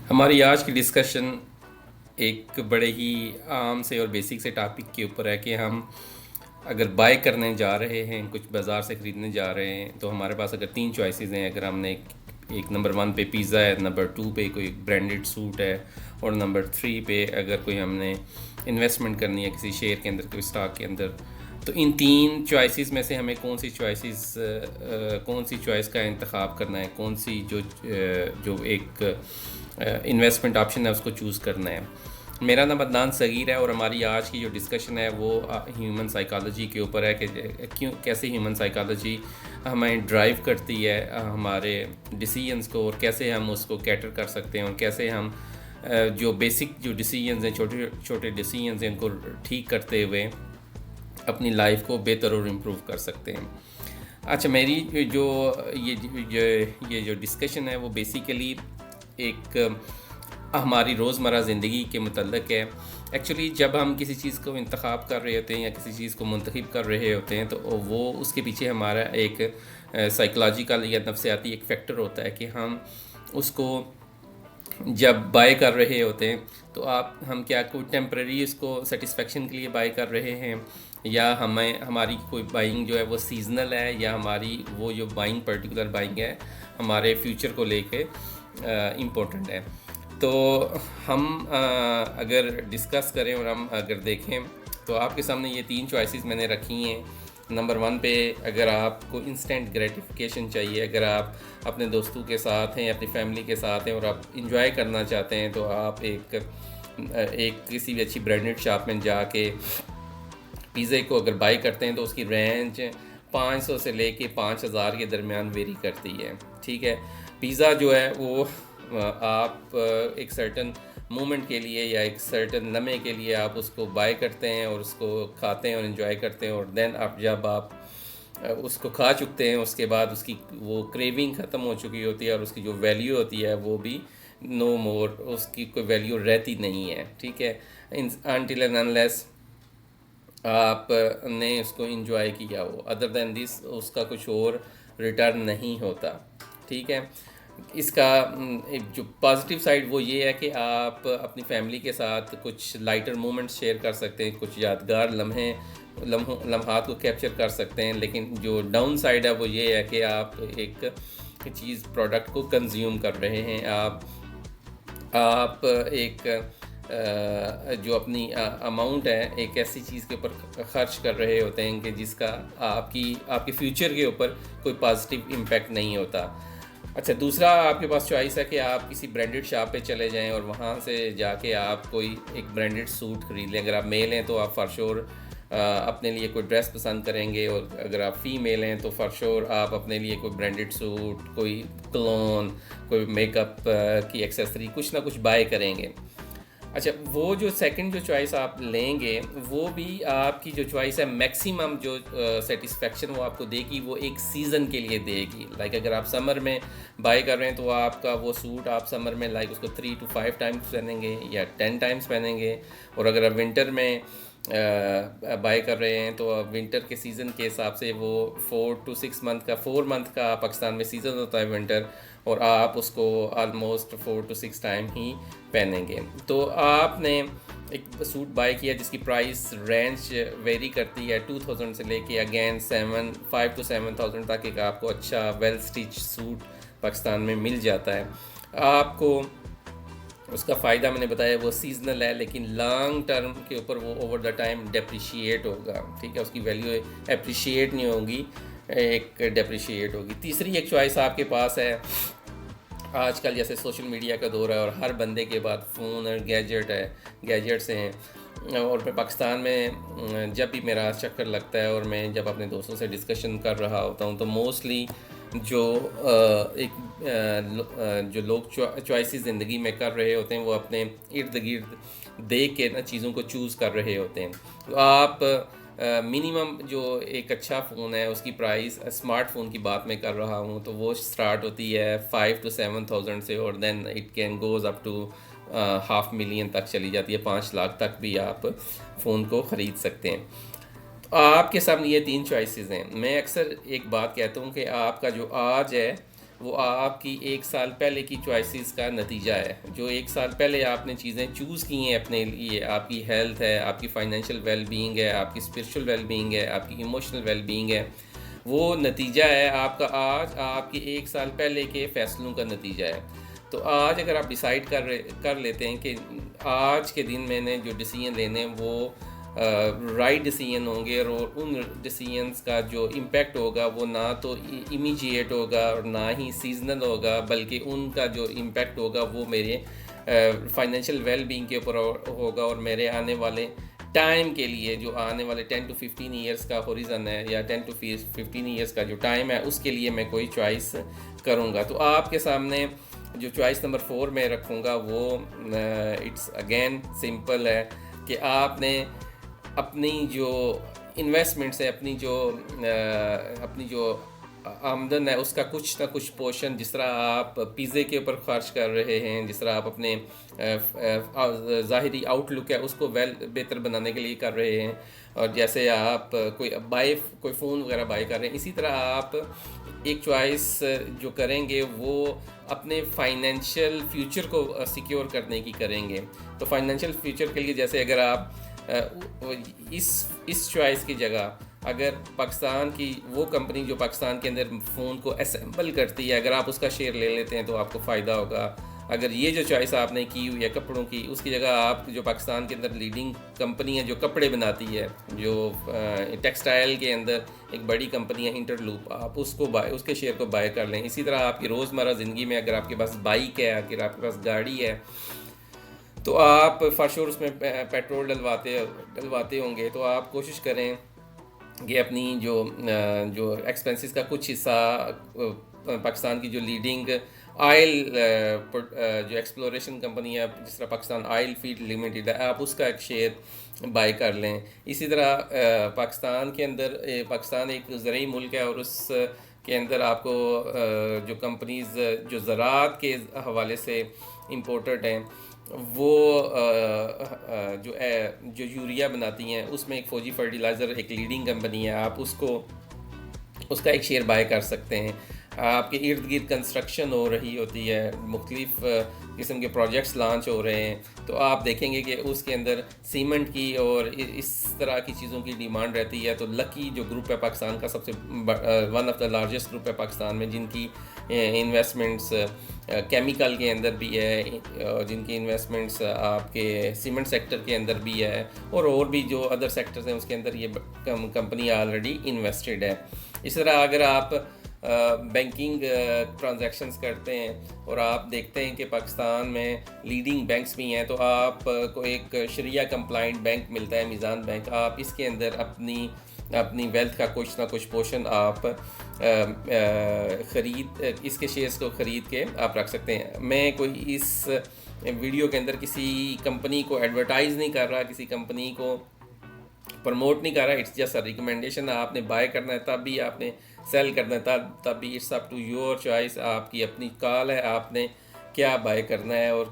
ہماری آج کی ڈسکشن ایک بڑے ہی عام سے اور بیسک سے ٹاپک کے اوپر ہے کہ ہم اگر بائی کرنے جا رہے ہیں، کچھ بازار سے خریدنے جا رہے ہیں، تو ہمارے پاس اگر تین چوائسیز ہیں. اگر ہم نے ایک نمبر 1 پہ پیزا ہے، نمبر 2 پہ کوئی برانڈڈ سوٹ ہے، اور نمبر 3 پہ اگر کوئی ہم نے انویسٹمنٹ کرنی ہے کسی شیئر کے اندر، کوئی اسٹاک کے اندر، تو ان تین چوائسیز میں سے ہمیں کون سی چوائس کا انتخاب کرنا ہے، کون سی جو ایک انویسٹمنٹ آپشن ہے اس کو چوز کرنا ہے. میرا نام عدنان صغیر ہے، اور ہماری آج کی جو ڈسکشن ہے وہ ہیومن سائیکالوجی کے اوپر ہے کہ کیسے ہیومن سائیکالوجی ہمیں ڈرائیو کرتی ہے ہمارے ڈیسیژنس کو، اور کیسے ہم اس کو کیٹر کر سکتے ہیں، اور کیسے ہم جو بیسک جو ڈیسیژنز ہیں، چھوٹے چھوٹے ڈیسیژنز ہیں، ان کو ٹھیک کرتے ہوئے اپنی لائف کو بہتر اور امپروو کر سکتے ہیں. اچھا، میری یہ جو ڈسکشن ہے وہ بیسیکلی ایک ہماری روزمرہ زندگی کے متعلق ہے. ایکچولی جب ہم کسی چیز کو انتخاب کر رہے ہوتے ہیں یا کسی چیز کو منتخب کر رہے ہوتے ہیں، تو وہ اس کے پیچھے ہمارا ایک سائیکلوجیکل یا نفسیاتی ایک فیکٹر ہوتا ہے کہ ہم اس کو جب بائی کر رہے ہوتے ہیں تو ہم کیا کوئی ٹیمپرری اس کو سیٹسفیکشن کے لیے بائی کر رہے ہیں، یا ہماری کوئی بائنگ جو ہے وہ سیزنل ہے، یا ہماری وہ جو بائنگ پرٹیکولر بائنگ ہے ہمارے فیوچر کو لے کے امپورٹنٹ ہے. تو ہم اگر ڈسکس کریں اور ہم اگر دیکھیں تو آپ کے سامنے یہ تین چوائسیز میں نے رکھی ہیں. نمبر 1 پہ اگر آپ کو انسٹنٹ گریٹیفیکیشن چاہیے، اگر آپ اپنے دوستوں کے ساتھ ہیں، اپنی فیملی کے ساتھ ہیں، اور آپ انجوائے کرنا چاہتے ہیں، تو آپ ایک کسی بھی اچھی برانڈڈ شاپ میں جا کے پیزے کو اگر بائی کرتے ہیں تو اس کی رینج 500 سے لے کے 5000 کے درمیان ویری کرتی ہے. ٹھیک ہے، پیزا جو ہے وہ آپ ایک سرٹن مومنٹ کے لیے یا ایک سرٹن لمحے کے لیے آپ اس کو بائی کرتے ہیں اور اس کو کھاتے ہیں اور انجوائے کرتے ہیں، اور دین جب آپ اس کو کھا چکتے ہیں، اس کے بعد اس کی وہ کریونگ ختم ہو چکی ہوتی ہے، اور اس کی جو ویلیو ہوتی ہے وہ بھی نو مور، اس کی کوئی ویلیو رہتی نہیں ہے. ٹھیک ہے، انٹل اینڈ انلیس آپ نے اس کو انجوائے کیا ہو، ادر دین دس اس کا کچھ اور ریٹرن نہیں ہوتا. ٹھیک ہے، اس کا جو پازیٹیو سائڈ وہ یہ ہے کہ آپ اپنی فیملی کے ساتھ کچھ لائٹر مومنٹس شیئر کر سکتے ہیں، کچھ یادگار لمحات کو کیپچر کر سکتے ہیں. لیکن جو ڈاؤن سائڈ ہے وہ یہ ہے کہ آپ ایک چیز پروڈکٹ کو کنزیوم کر رہے ہیں، آپ ایک جو اپنی اماؤنٹ ہے ایک ایسی چیز کے اوپر خرچ کر رہے ہوتے ہیں کہ جس کا آپ کے فیوچر کے اوپر کوئی پازیٹیو امپیکٹ نہیں ہوتا. اچھا، دوسرا آپ کے پاس چوائس ہے کہ آپ کسی برانڈڈ شاپ پہ چلے جائیں اور وہاں سے جا کے آپ کوئی ایک برانڈڈ سوٹ خرید لیں. اگر آپ میل ہیں تو آپ فار شور اپنے لیے کوئی ڈریس پسند کریں گے، اور اگر آپ فیمیل ہیں تو فار شور آپ اپنے لیے کوئی برانڈڈ سوٹ، کوئی کلون، کوئی میک اپ کی ایکسیسری، کچھ نہ کچھ بائی کریں گے. اچھا، وہ جو سیکنڈ جو چوائس آپ لیں گے وہ بھی آپ کی جو چوائس ہے میکسیمم جو سیٹسفیکشن وہ آپ کو دے گی وہ ایک سیزن کے لیے دے گی. لائک اگر آپ سمر میں بائی کر رہے ہیں تو آپ کا وہ سوٹ آپ سمر میں لائک اس کو 3 to 5 ٹائمس پہنیں گے یا 10 ٹائمس پہنیں گے. اور اگر آپ ونٹر میں بائی کر رہے ہیں تو ونٹر کے سیزن کے حساب سے وہ 4 منتھ کا پاکستان میں سیزن ہوتا ہے ونٹر، اور آپ اس کو آلموسٹ 4 to 6 ٹائم ہی پہنیں گے. تو آپ نے ایک سوٹ بائی کیا جس کی پرائس رینج ویری کرتی ہے 2000 سے لے کے اگین 5 to 7000 تک. ایک آپ کو اچھا ویل اسٹچ سوٹ پاکستان میں مل جاتا ہے. آپ کو اس کا فائدہ میں نے بتایا وہ سیزنل ہے، لیکن لانگ ٹرم کے اوپر وہ اوور دا ٹائم ڈیپریشیٹ ہوگا. ٹھیک ہے، اس کی ویلیو اپریشیٹ نہیں ہوگی، ایک ڈیپریشیٹ ہوگی. تیسری ایک چوائس آپ کے پاس ہے، آج کل جیسے سوشل میڈیا کا دور ہے اور ہر بندے کے بعد فون اور گیجٹس ہیں. اور میں پاکستان میں جب بھی میرا چکر لگتا ہے اور میں جب اپنے دوستوں سے ڈسکشن کر رہا ہوتا ہوں تو موسٹلی جو جو لوگ چوائسیز زندگی میں کر رہے ہوتے ہیں وہ اپنے ارد گرد دیکھ کے چیزوں کو چوز کر رہے ہوتے ہیں. تو آپ منیمم جو ایک اچھا فون ہے اس کی پرائس، اسمارٹ فون کی بات میں کر رہا ہوں، تو وہ سٹارٹ ہوتی ہے 5 to 7000 سے، اور then it can goes up to 500,000 تک چلی جاتی ہے. 5 لاکھ تک بھی آپ فون کو خرید سکتے ہیں. تو آپ کے سامنے یہ تین چوائسیز ہیں. میں اکثر ایک بات کہتا ہوں کہ آپ کا جو آج ہے وہ آپ کی ایک سال پہلے کی چوائسیز کا نتیجہ ہے. جو ایک سال پہلے آپ نے چیزیں چوز کی ہیں اپنے لیے، آپ کی ہیلتھ ہے، آپ کی فائنینشیل ویل بینگ ہے، آپ کی اسپرچل ویل بینگ ہے، آپ کی ایموشنل ویل بینگ ہے، وہ نتیجہ ہے آپ کا آج آپ کی ایک سال پہلے کے فیصلوں کا نتیجہ ہے. تو آج اگر آپ ڈیسائیڈ کر لیتے ہیں کہ آج کے دن میں نے جو ڈیسیژن لینے وہ رائٹ ڈیسیژن ہوں گے، اور ان ڈیسیژنس کا جو امپیکٹ ہوگا وہ نہ تو امیجیٹ ہوگا اور نہ ہی سیزنل ہوگا، بلکہ ان کا جو امپیکٹ ہوگا وہ میرے فائنینشیل ویل بینگ کے اوپر ہوگا، اور میرے آنے والے ٹائم کے لیے، جو آنے والے 10 to 15 ایئرس کا ہوریزن ہے، یا 10 to 15 ایئرس کا جو ٹائم ہے، اس کے لیے میں کوئی چوائس کروں گا. تو آپ کے سامنے جو چوائس نمبر 4 میں رکھوں گا وہ اٹس اگین سمپل ہے کہ آپ نے اپنی جو انویسٹمنٹس ہے، اپنی جو آمدن ہے، اس کا کچھ نہ کچھ پورشن، جس طرح آپ پیزے کے اوپر خرچ کر رہے ہیں، جس طرح آپ اپنے ظاہری آؤٹ لک ہے اس کو بہتر بنانے کے لیے کر رہے ہیں، اور جیسے آپ کوئی فون وغیرہ بائی کر رہے ہیں، اسی طرح آپ ایک چوائس جو کریں گے وہ اپنے فائنینشیل فیوچر کو سیکیور کرنے کی کریں گے. تو فائنینشیل فیوچر کے لیے جیسے اگر آپ اس چوائس کی جگہ اگر پاکستان کی وہ کمپنی جو پاکستان کے اندر فون کو اسمبل کرتی ہے، اگر آپ اس کا شیئر لے لیتے ہیں تو آپ کو فائدہ ہوگا. اگر یہ جو چوائس آپ نے کی ہوئی ہے کپڑوں کی، اس کی جگہ آپ جو پاکستان کے اندر لیڈنگ کمپنی ہے جو کپڑے بناتی ہے، جو ٹیکسٹائل کے اندر ایک بڑی کمپنی ہے انٹرلوپ، آپ اس کے شیئر کو بائی کر لیں. اسی طرح آپ کی روزمرہ زندگی میں اگر آپ کے پاس بائک ہے، اگر آپ کے پاس گاڑی ہے، تو آپ فار شور اس میں پیٹرول ڈلواتے ہوں گے، تو آپ کوشش کریں کہ اپنی جو ایکسپنسز کا کچھ حصہ پاکستان کی جو لیڈنگ آئل جو ایکسپلوریشن کمپنی ہے، جس طرح پاکستان آئل فیلڈ لمیٹڈ ہے، آپ اس کا ایک شیئر بائی کر لیں. اسی طرح پاکستان ایک زرعی ملک ہے، اور اس کے اندر آپ کو جو کمپنیز جو زراعت کے حوالے سے امپورٹڈ ہیں، وہ جو یوریا بناتی ہیں، اس میں ایک فوجی فرٹیلائزر ایک لیڈنگ کمپنی ہے، آپ اس کا ایک شیئر بائی کر سکتے ہیں. آپ کے ارد گرد کنسٹرکشن ہو رہی ہوتی ہے، مختلف قسم کے پروجیکٹس لانچ ہو رہے ہیں، تو آپ دیکھیں گے کہ اس کے اندر سیمنٹ کی اور اس طرح کی چیزوں کی ڈیمانڈ رہتی ہے. تو لکی جو گروپ ہے پاکستان کا، سب سے one of the largest group ہے پاکستان میں، جن کی انویسٹمنٹس کیمیکل کے اندر بھی ہے، جن کی انویسٹمنٹس آپ کے سیمنٹ سیکٹر کے اندر بھی ہے، اور بھی جو ادر سیکٹرز ہیں اس کے اندر یہ کمپنی آلریڈی انویسٹڈ ہے. اس طرح اگر آپ بینکنگ ٹرانزیکشنز کرتے ہیں اور آپ دیکھتے ہیں کہ پاکستان میں لیڈنگ بینکس بھی ہیں، تو آپ کو ایک شریعہ کمپلائنٹ بینک ملتا ہے، میزان بینک. آپ اس کے اندر اپنی ویلتھ کا کچھ نہ کچھ پورشن آپ اس کے شیئرز کو خرید کے آپ رکھ سکتے ہیں. میں کوئی اس ویڈیو کے اندر کسی کمپنی کو ایڈورٹائز نہیں کر رہا، کسی کمپنی کو پروموٹ نہیں کر رہا، اٹس جسٹ اے ریکمنڈیشن. آپ نے بائی کرنا ہے تب بھی، آپ نے سیل کرنا ہے تب بھی، it's up to your choice. آپ کی اپنی کال ہے، آپ نے کیا بائی کرنا ہے اور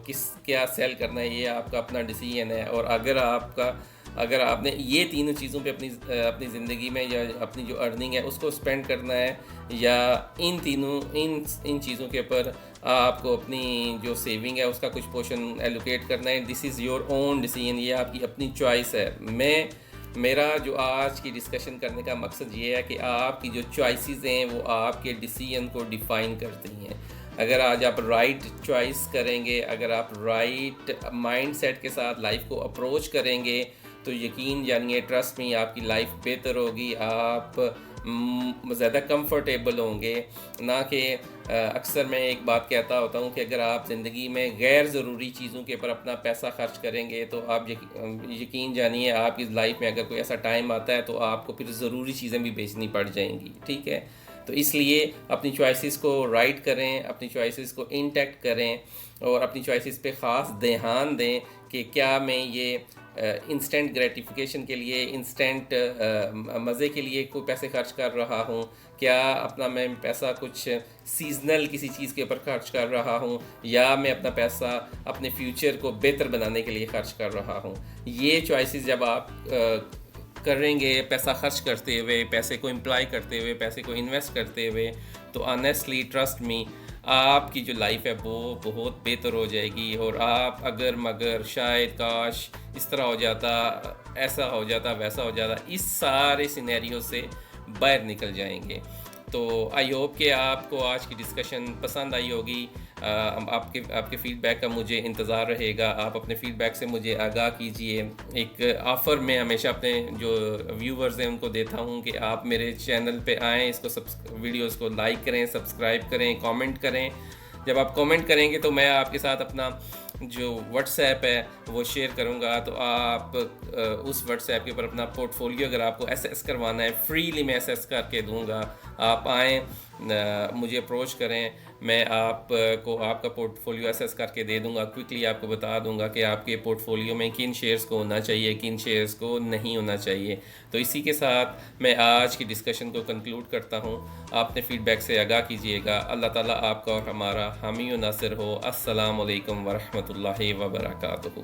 کیا سیل کرنا ہے، یہ آپ کا اپنا ڈیسیژن ہے. اور اگر آپ نے یہ تینوں چیزوں پہ اپنی زندگی میں، یا اپنی جو ارننگ ہے اس کو اسپینڈ کرنا ہے، یا ان چیزوں کے اوپر آپ کو اپنی جو سیونگ ہے اس کا کچھ پورشن ایلوکیٹ کرنا ہے، دس از یور اون ڈیسیژن. یہ آپ کی اپنی چوائس ہے. میرا جو آج کی ڈسکشن کرنے کا مقصد یہ ہے کہ آپ کی جو چوائسیز ہیں وہ آپ کے ڈیسیژن کو ڈیفائن کرتی ہیں. اگر آج آپ رائٹ چوائس کریں گے، اگر آپ رائٹ مائنڈ سیٹ کے ساتھ لائف کو اپروچ کریں گے، تو یقین جانیے، ٹرسٹ میں، آپ کی لائف بہتر ہوگی، آپ زیادہ کمفرٹیبل ہوں گے. نہ کہ اکثر میں ایک بات کہتا ہوتا ہوں کہ اگر آپ زندگی میں غیر ضروری چیزوں کے اوپر اپنا پیسہ خرچ کریں گے، تو آپ یقین جانیے آپ کی لائف میں اگر کوئی ایسا ٹائم آتا ہے تو آپ کو پھر ضروری چیزیں بھی بیچنی پڑ جائیں گی. ٹھیک ہے؟ تو اس لیے اپنی چوائسیز کو رائٹ کریں، اپنی چوائسیز کو انٹیکٹ کریں، اور اپنی چوائسیز پہ خاص دھیان دیں کہ کیا میں یہ انسٹنٹ گریٹیفیکیشن کے لیے، انسٹنٹ مزے کے لیے کوئی پیسے خرچ کر رہا ہوں، کیا اپنا میں پیسہ کچھ سیزنل کسی چیز کے اوپر خرچ کر رہا ہوں، یا میں اپنا پیسہ اپنے فیوچر کو بہتر بنانے کے لیے خرچ کر رہا ہوں. یہ چوائسیز جب آپ کریں گے، پیسہ خرچ کرتے ہوئے، پیسے کو امپلائی کرتے ہوئے، پیسے کو انویسٹ کرتے ہوئے، تو آنیسٹلی ٹرسٹ می آپ کی جو لائف ہے وہ بہت بہتر ہو جائے گی، اور آپ اگر مگر شاید کاش اس طرح ہو جاتا، ایسا ہو جاتا، ویسا ہو جاتا، اس سارے سینیریو سے باہر نکل جائیں گے۔ تو آئی ہوپ کہ آپ کو آج کی ڈسکشن پسند آئی ہوگی۔ آپ کے فیڈ بیک کا مجھے انتظار رہے گا، آپ اپنے فیڈ بیک سے مجھے آگاہ کیجئے۔ ایک آفر میں ہمیشہ اپنے جو ویورز ہیں ان کو دیتا ہوں کہ آپ میرے چینل پہ آئیں، اس کو ویڈیوز کو لائک کریں، سبسکرائب کریں، کامنٹ کریں۔ جب آپ کامنٹ کریں گے تو میں آپ کے ساتھ اپنا جو واٹس ایپ ہے وہ شیئر کروں گا، تو آپ اس واٹس ایپ کے اوپر اپنا پورٹ فولیو اگر آپ کو ایسیس کروانا ہے، فریلی میں ایسیس کر کے دوں گا۔ آپ آئیں، مجھے اپروچ کریں، میں آپ کو آپ کا پورٹ فولیو ایسیس کر کے دے دوں گا۔ کوئکلی آپ کو بتا دوں گا کہ آپ کے پورٹ فولیو میں کن شیئرز کو ہونا چاہیے، کن شیئرز کو نہیں ہونا چاہیے۔ تو اسی کے ساتھ میں آج کی ڈسکشن کو کنکلوڈ کرتا ہوں۔ آپ نے فیڈ بیک سے آگاہ کیجیے گا۔ اللہ تعالیٰ آپ کا اور ہمارا حامی و ناصر ہو۔ السلام علیکم ورحمۃ اللہ وبرکاتہ۔